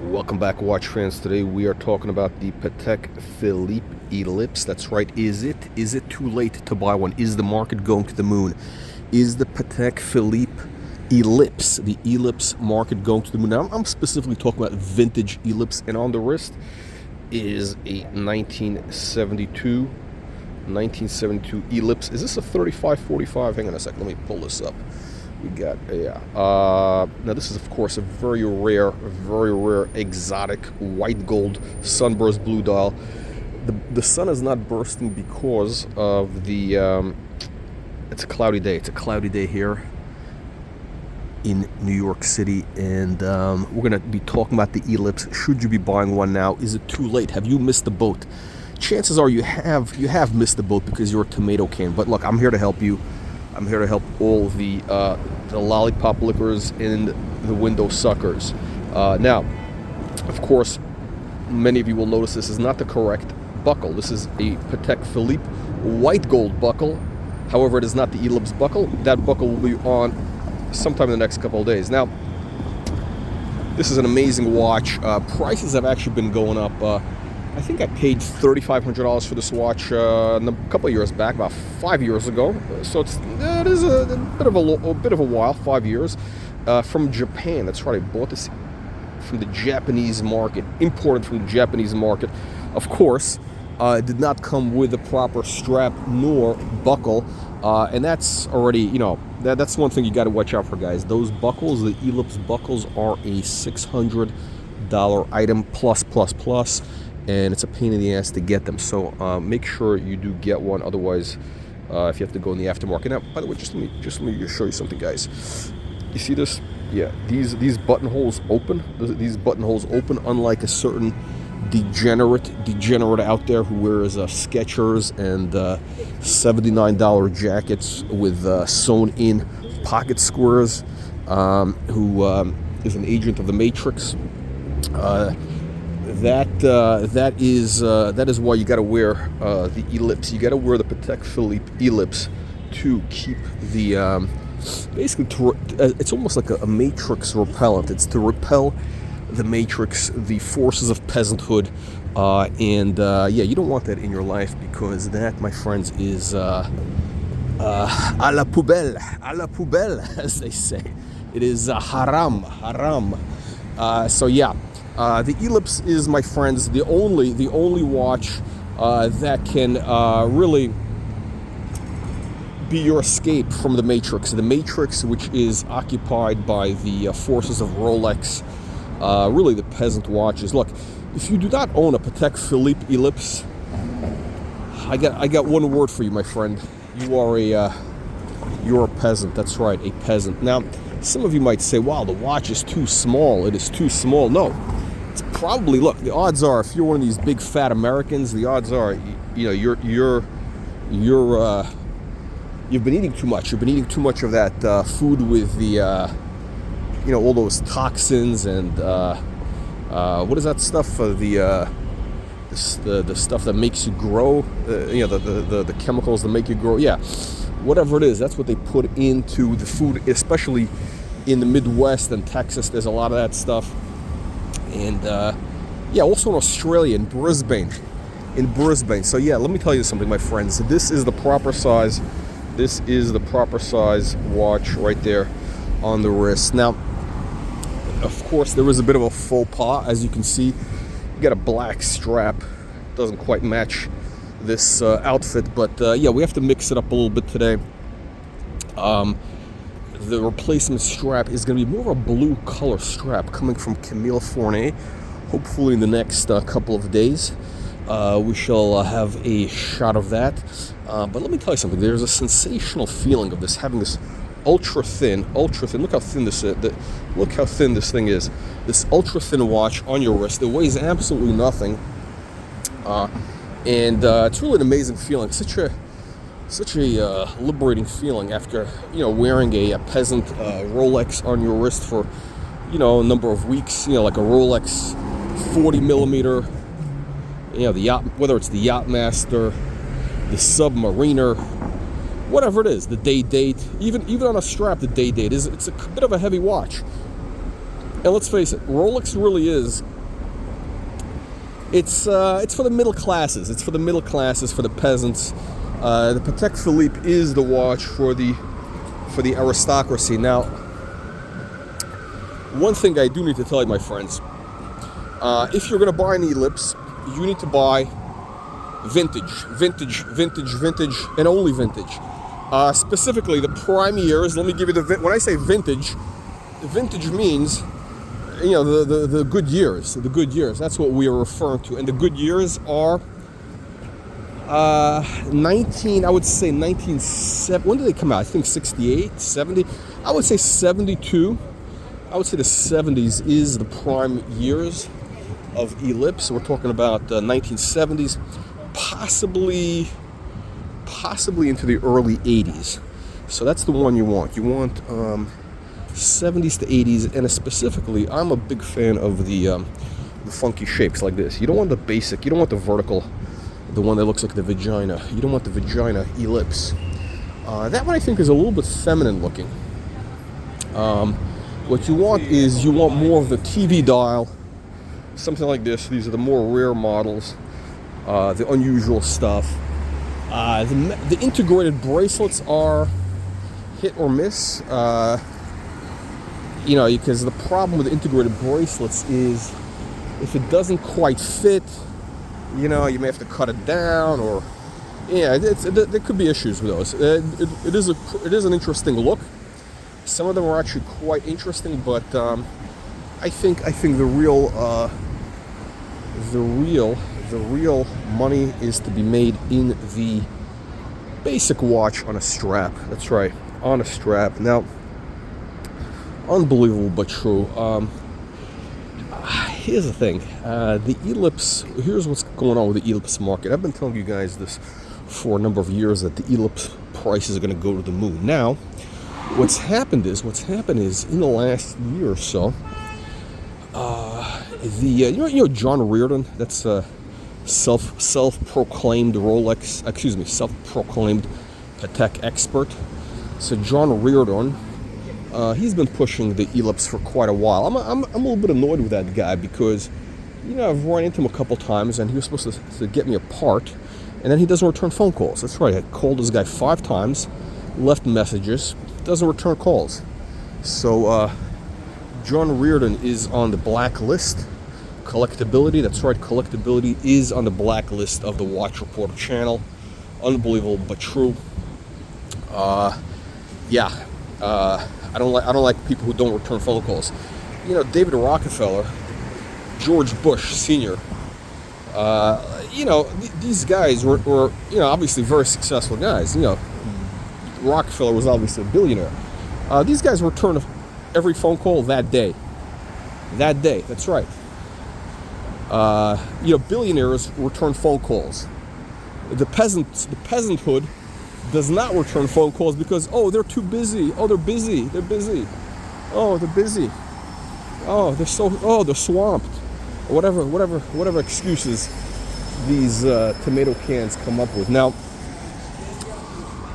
Welcome back, watch fans. Today we are talking about the Patek Philippe Ellipse. That's right. Is it too late to buy one? Is the market going to the moon? Is the Patek Philippe Ellipse, the Ellipse market, going to the moon? Now, I'm specifically talking about vintage Ellipse, and on the wrist is a 1972 Ellipse. Is this a 3545? Hang on a second. Let me pull this up. We got now this is of course a very rare exotic white gold sunburst blue dial. The sun is not bursting because of the it's a cloudy day. It's a cloudy day here in New York City, and we're gonna be talking about the Ellipse. Should you be buying one now? Is it too late? Have you missed the boat? Chances are you have missed the boat because you're a tomato can. But look, I'm here to help you. I'm here to help all the lollipop lickers and the window suckers. Now, of course, many of you will notice this is not the correct buckle. This is a Patek Philippe white gold buckle. However, it is not the Ellipse buckle. That buckle will be on sometime in the next couple of days. Now, this is an amazing watch. Prices have actually been going up. I think I paid $3,500 for this watch a couple of years back, about 5 years ago. So it is a bit of a while, 5 years, from Japan. That's right. I bought this from the Japanese market, imported from the Japanese market. Of course, it did not come with the proper strap nor buckle, and that's already, that's one thing you got to watch out for, guys. Those buckles, the Ellipse buckles, are a $600 item plus. And it's a pain in the ass to get them. So make sure you do get one. Otherwise, if you have to go in the aftermarket. Now, by the way, just let me show you something, guys. You see this? Yeah, these buttonholes open. These buttonholes open, unlike a certain degenerate out there who wears Skechers and $79 jackets with sewn-in pocket squares. Who is an agent of the Matrix. That is why you got to wear the Ellipse. You got to wear the Patek Philippe Ellipse to keep the it's almost like a Matrix repellent. It's to repel the Matrix, the forces of peasanthood, and you don't want that in your life, because that, my friends, is à la poubelle, as they say. It is haram. The Ellipse is, my friends, the only watch that can really be your escape from the Matrix. The Matrix, which is occupied by the forces of Rolex, really the peasant watches. Look, if you do not own a Patek Philippe Ellipse, I got one word for you, my friend. You're a peasant. That's right, a peasant. Now, some of you might say, "Wow, the watch is too small. It is too small." No. It's probably, look, the odds are, if you're one of these big fat Americans, the odds are, you've been eating too much. You've been eating too much of that food with the, all those toxins and what is that stuff? The stuff that makes you grow. The chemicals that make you grow. Yeah, whatever it is, that's what they put into the food, especially in the Midwest and Texas. There's a lot of that stuff. And also in Australia, in Brisbane. So let me tell you something, my friends. This is the proper size. This is the proper size watch right there on the wrist. Now, of course, there is a bit of a faux pas, as you can see. You got a black strap. Doesn't quite match this outfit, but we have to mix it up a little bit today. The replacement strap is going to be more of a blue color strap coming from Camille Fournier. Hopefully in the next couple of days we shall have a shot of that. But let me tell you something. There's a sensational feeling of this, having this ultra thin. Look how thin this is. Look how thin this thing is. This ultra thin watch on your wrist. It weighs absolutely nothing, and it's really an amazing feeling. Such a liberating feeling after wearing a peasant Rolex on your wrist for a number of weeks. Like a Rolex 40 millimeter. The yacht, whether it's the Yachtmaster, the Submariner, whatever it is, the Day Date, even on a strap, the Day Date it's a bit of a heavy watch. And let's face it, Rolex really is. It's for the middle classes. It's for the middle classes, for the peasants. The Patek Philippe is the watch for the aristocracy. Now, one thing I do need to tell you, my friends, if you're going to buy an Ellipse, you need to buy vintage, and only vintage. Specifically, the prime years. Let me give you when I say vintage means, you know, the good years. The good years. That's what we are referring to. And the good years are I would say 1970. When did they come out? I think 68, 70. I would say 72. I would say the 70s is the prime years of Ellipse. We're talking about 1970s, possibly into the early 80s. So that's the one you want. You want 70s to 80s, and specifically, I'm a big fan of the funky shapes like this. You don't want the basic. You don't want the vertical, the one that looks like the vagina. You don't want the vagina Ellipse. That one I think is a little bit feminine looking. What you want is more of the TV dial, something like this. These are the more rare models, the unusual stuff. The integrated bracelets are hit or miss. You know, because the problem with the integrated bracelets is if it doesn't quite fit, you know, you may have to cut it down, or yeah, there could be issues with those. It is an interesting look. Some of them are actually quite interesting, but I think the real money is to be made in the basic watch on a strap. That's right, on a strap. Now, unbelievable but true. Here's the thing. The Ellipse. Here's what's going on with the Ellipse market. I've been telling you guys this for a number of years that the Ellipse prices are going to go to the moon. Now, what's happened is in the last year or so, you know John Reardon. That's a self-proclaimed self-proclaimed Patek expert. So John Reardon. He's been pushing the Ellipse for quite a while. I'm a little bit annoyed with that guy because, you know, I've run into him a couple times and he was supposed to get me a part, and then he doesn't return phone calls. That's right, I called this guy 5 times, left messages, doesn't return calls. So John Reardon is on the blacklist. Collectability, that's right, collectability is on the blacklist of the Watch Reporter channel. Unbelievable but true. I don't like people who don't return phone calls. You know, David Rockefeller, George Bush Sr. You know, these guys were you know, obviously very successful guys. You know, Rockefeller was obviously a billionaire. These guys returned every phone call that day. That day, that's right. You know, billionaires return phone calls. The peasanthood does not return phone calls because, oh, they're too busy. Oh, they're busy. Oh, they're busy. Oh, they're swamped. Whatever excuses these tomato cans come up with. Now,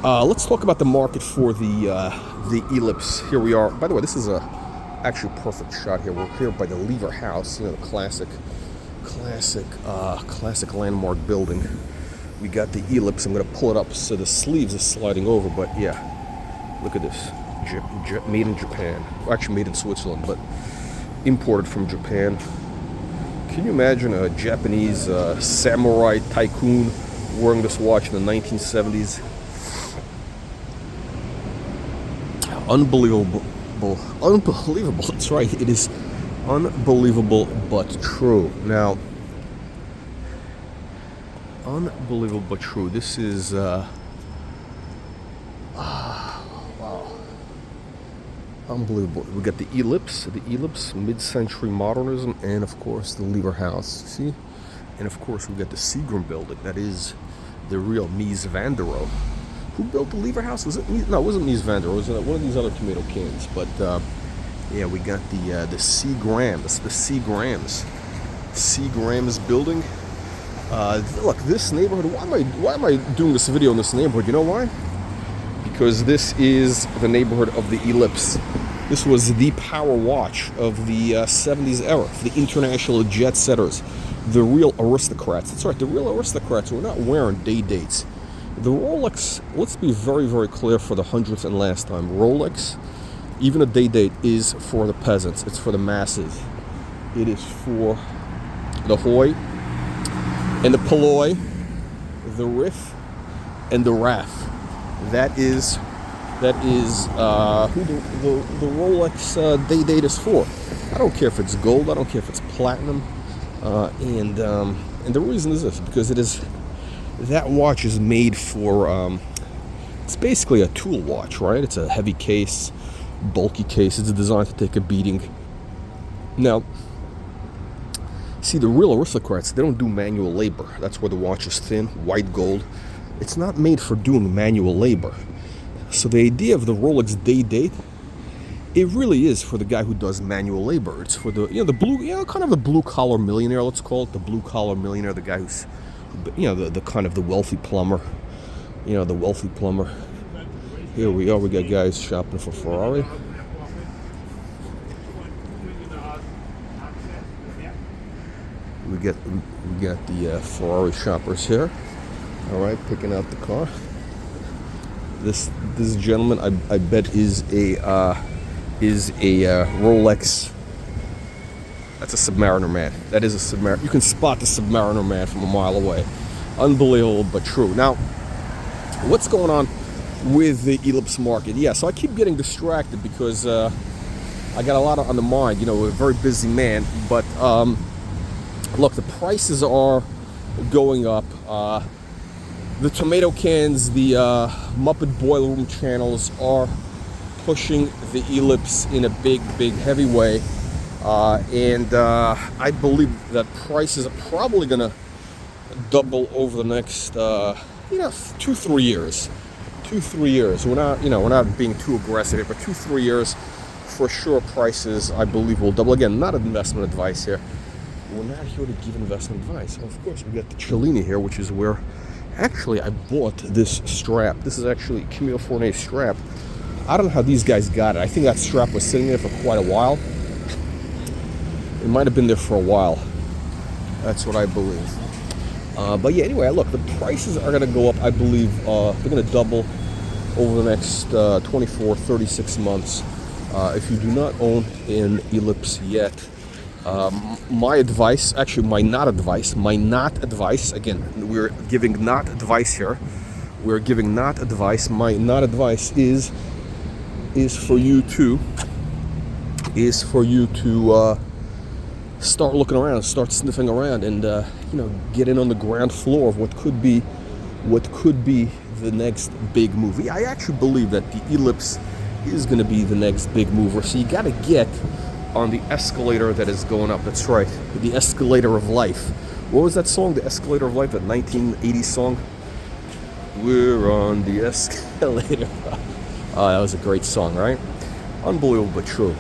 let's talk about the market for the Ellipse. Here we are. By the way, this is actually a perfect shot here. We're here by the Lever House, you know, the classic landmark building. We got the Ellipse. I'm going to pull it up so the sleeves are sliding over, but yeah, look at this. Made in Japan. Well, actually made in Switzerland, but imported from Japan. Can you imagine a Japanese samurai tycoon wearing this watch in the 1970s? Unbelievable. That's right. It is unbelievable but true. Now, unbelievable but true. This is wow, unbelievable. We got the Ellipse, mid-century modernism, and of course the Lever House. See, and of course we got the Seagram building. That is the real Mies van der Rohe. Who built the Lever House? Was it Mies? No, it wasn't Mies van der Rohe. It was one of these other tomato cans. But yeah, we got the Seagrams, Seagrams building. Look, this neighborhood. Why am I doing this video in this neighborhood? You know why? Because this is the neighborhood of the Ellipse. This was the power watch of the 70s era, for the international jet setters, the real aristocrats. That's right, the real aristocrats were not wearing day dates. The Rolex, let's be very, very clear for the 100th and last time, Rolex, even a day date, is for the peasants. It's for the masses. It is for the hoi and the polloi, the riff and the raff. That is who the Rolex day date is for. I don't care if it's gold. I don't care if it's platinum. And the reason is this, because that watch is made for, it's basically a tool watch, right? It's a heavy case, bulky case. It's designed to take a beating. Now, see, the real aristocrats, they don't do manual labor. That's why the watch is thin, white gold. It's not made for doing manual labor. So the idea of the Rolex Day Date, it really is for the guy who does manual labor. It's for the kind of the blue collar millionaire, let's call it the blue collar millionaire, the guy who's, the kind of the wealthy plumber, the wealthy plumber. Here we are. We got guys shopping for Ferrari. We got the Ferrari shoppers here. All right, picking out the car. This gentleman, I bet, is a Rolex. That's a Submariner man. That is a Submariner. You can spot the Submariner man from a mile away. Unbelievable, but true. Now, what's going on with the Ellipse Market? Yeah, so I keep getting distracted because I got a lot on the mind. A very busy man. But look, the prices are going up. The tomato cans, the Muppet Boiler Room channels are pushing the Ellipse in a big, heavy way. And I believe that prices are probably going to double over the next, 2-3 years. 2-3 years. We're not being too aggressive here, but 2-3 years for sure. Prices, I believe, will double. Again, not investment advice here. We're not here to give investment advice. Of course, we got the Cellini here, which is where actually I bought this strap. This is actually Camille Fournier strap. I don't know how these guys got it. I think that strap was sitting there for quite a while. It might have been there for a while. That's what I believe. But yeah, anyway, look, the prices are going to go up. I believe they're going to double over the next 24, 36 months. If you do not own an Ellipse yet, my advice, actually my not advice, again, we're giving not advice here. We're giving not advice. My not advice is for you to start looking around, start sniffing around, and get in on the ground floor of what could be the next big move. I actually believe that the Ellipse is going to be the next big mover. So you got to get on the escalator that is going up. That's right, the escalator of life. What was that song? The Escalator of Life, that 1980s song. We're on the escalator. That was a great song, right? Unbelievable, but true.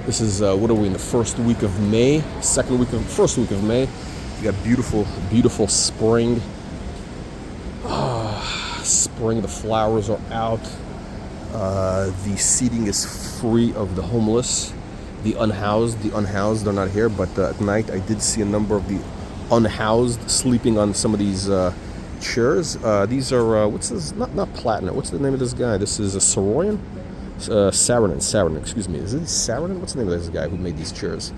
This is what are we in the first week of May? First week of May. You got beautiful spring. Spring. The flowers are out. The seating is free of the homeless, the unhoused. The unhoused are not here, but at night I did see a number of the unhoused sleeping on some of these chairs. These are what's this? Not platinum. What's the name of this guy? This is a Saroyan. Saarinen, excuse me. Is it Saarinen? What's the name of this guy who made these chairs?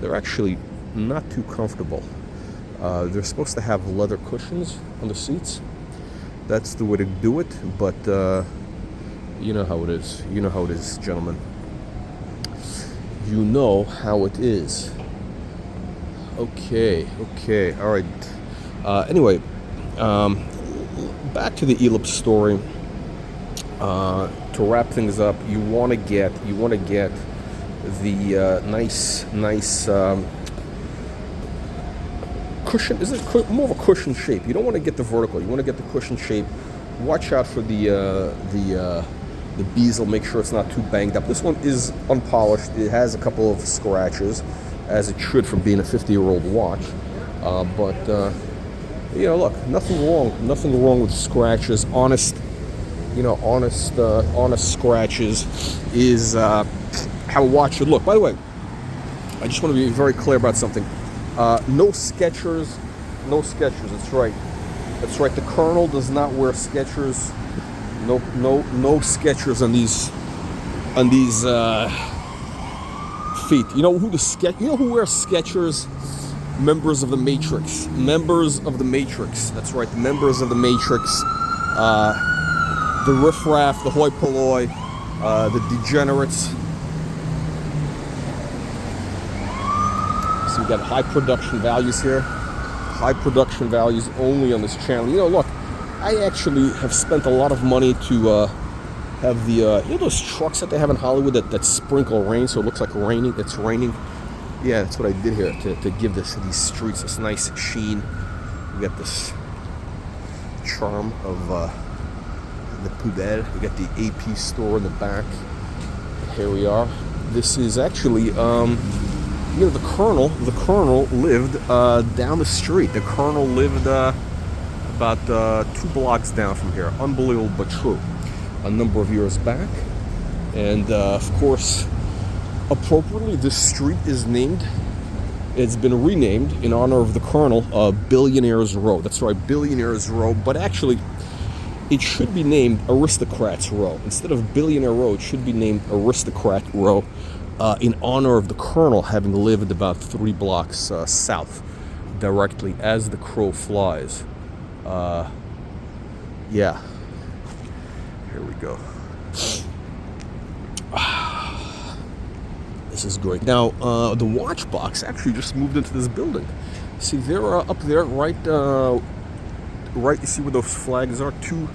They're actually not too comfortable. They're supposed to have leather cushions on the seats. That's the way to do it, but you know how it is. You know how it is, gentlemen. You know how it is. Okay, all right. Anyway, back to the Ellipse story. To wrap things up, you want to get the nice cushion. Is it more of a cushion shape? You don't want to get the vertical. You want to get the cushion shape. Watch out for the bezel. Make sure it's not too banged up. This one is unpolished. It has a couple of scratches, as it should from being a 50-year-old watch. But look, nothing wrong with scratches. you know, honest scratches is how a watch should look. By the way, I just want to be very clear about something. No Skechers, no Skechers. That's right. That's right. The Colonel does not wear Skechers. No Skechers on these feet. You know who You know who wears Skechers? Members of the Matrix. Members of the Matrix. That's right. The members of the Matrix. The riffraff, the hoi polloi, the degenerates. So we got high production values here. High production values only on this channel. You know, look, I actually have spent a lot of money to have the, you know those trucks that they have in Hollywood that sprinkle rain so it looks like raining? It's raining. Yeah, that's what I did here to give these streets this nice sheen. We got this charm of the poubelle. We got the AP store in the back. Here we are. This is actually, you know, the Colonel lived down the street. The Colonel lived about 2 blocks down from here. Unbelievable but true. A number of years back. And of course, appropriately, this street is named, it's been renamed in honor of the Colonel, Billionaires Row. That's right, Billionaires Row. But actually, it should be named Aristocrats Row. Instead of Billionaire Row, it should be named Aristocrat Row, in honor of the Colonel having lived about 3 blocks south, directly as the crow flies. Yeah. Here we go. This is great. Now, the watch box actually just moved into this building. See, they're up there, right. You see where those flags are? Two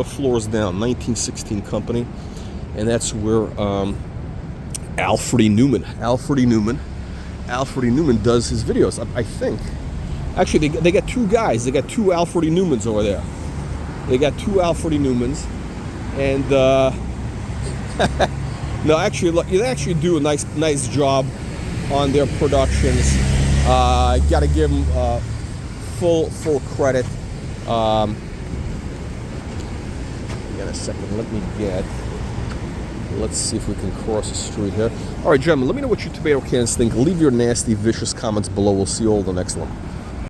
floors down. 1916 Company, and that's where Alfred Newman does his videos. I think. Actually, they got 2 guys. They got 2 Alfred Newmans over there. They got 2 Alfred Newmans, and no, actually, look, they actually do a nice job on their productions. Got to give them full credit. Hang on a second. Let's see if we can cross the street here. All right, gentlemen, let me know what you tomato cans think. Leave your nasty, vicious comments below. We'll see you all in the next one.